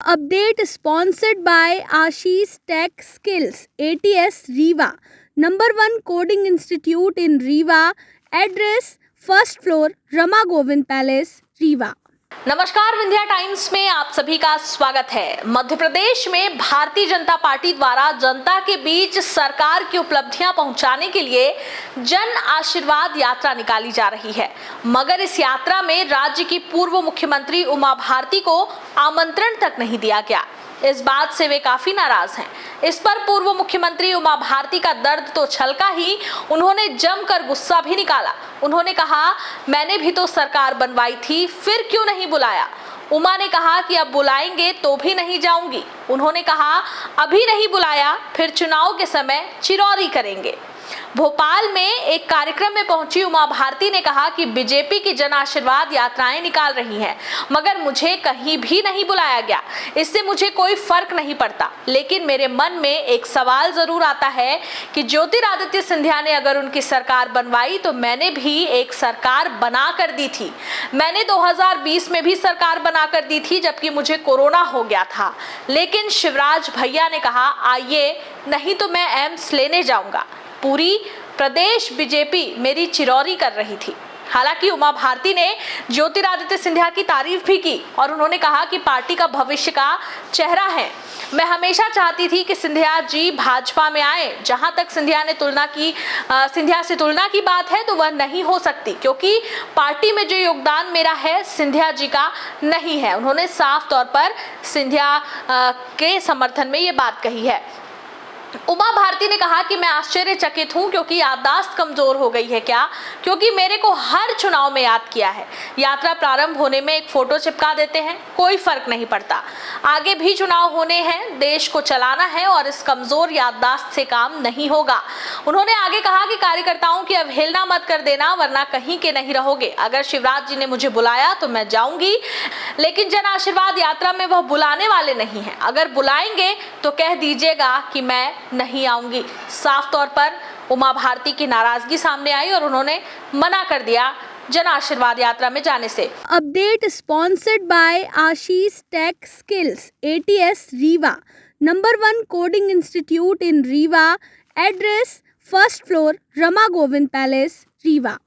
Update sponsored by Ashish Tech Skills, ATS Rewa, #1 Coding Institute in Rewa, address first floor, Rama Govind Palace, Rewa। नमस्कार, Vindhya times में आप सभी का स्वागत है। मध्य प्रदेश में भारतीय जनता पार्टी द्वारा जनता के बीच सरकार की उपलब्धियां पहुंचाने के लिए जन आशीर्वाद यात्रा निकाली जा रही है, मगर इस यात्रा में राज्य की पूर्व मुख्यमंत्री उमा भारती को आमंत्रण तक नहीं दिया गया। इस बात से वे काफी नाराज हैं। इस पर पूर्व मुख्यमंत्री उमा भारती का दर्द तो छलका ही, उन्होंने जमकर गुस्सा भी निकाला। उन्होंने कहा, मैंने भी तो सरकार बनवाई थी, फिर क्यों नहीं बुलाया। उमा ने कहा कि अब बुलाएंगे तो भी नहीं जाऊंगी। उन्होंने कहा, अभी नहीं बुलाया, फिर चुनाव के समय चिरौरी करेंगे। भोपाल में एक कार्यक्रम में पहुंची उमा भारती ने कहा कि बीजेपी की जन आशीर्वाद यात्राएं निकाल रही हैं, मगर मुझे कहीं भी नहीं बुलाया गया। इससे मुझे कोई फर्क नहीं पड़ता, लेकिन मेरे मन में एक सवाल जरूर आता है कि ज्योतिरादित्य सिंधिया ने अगर उनकी सरकार बनवाई तो मैंने भी एक सरकार बना कर दी थी। मैंने 2020 में भी सरकार बना कर दी थी, जबकि मुझे कोरोना हो गया था। लेकिन शिवराज भैया ने कहा, आइए, नहीं तो मैं एम्स लेने जाऊंगा। पूरी प्रदेश बीजेपी मेरी चिरौरी कर रही थी। हालांकि उमा भारती ने ज्योतिरादित्य सिंधिया की तारीफ भी की और उन्होंने कहा कि पार्टी का भविष्य का चेहरा है। मैं हमेशा चाहती थी कि सिंधिया जी भाजपा में आए। जहां तक सिंधिया से तुलना की बात है तो वह नहीं हो सकती, क्योंकि पार्टी में जो योगदान मेरा है सिंधिया जी का नहीं है। उन्होंने साफ तौर पर सिंधिया के समर्थन में ये बात कही है। उमा भारती ने कहा कि मैं आश्चर्यचकित हूं, क्योंकि याददाश्त कमजोर हो गई है क्या, क्योंकि मेरे को हर चुनाव में याद किया है। यात्रा प्रारंभ होने में एक फोटो चिपका देते हैं, कोई फर्क नहीं पड़ता। आगे भी चुनाव होने हैं, देश को चलाना है और इस कमजोर याददाश्त से काम नहीं होगा। उन्होंने आगे कहा कि कार्यकर्ताओं की अवहेलना मत कर देना, वरना कहीं के नहीं रहोगे। अगर शिवराज जी ने मुझे बुलाया तो मैं जाऊंगी, लेकिन जन आशीर्वाद यात्रा में वह बुलाने वाले नहीं है। अगर बुलाएंगे तो कह दीजिएगा कि मैं नहीं आऊंगी। साफ तौर पर उमा भारती की नाराजगी सामने आई और उन्होंने मना कर दिया जन आशीर्वाद यात्रा में जाने से। Update sponsored by Ashish tech skills, ATS Rewa, #1 coding institute in Rewa, address first floor, Rama Govind palace, Rewa.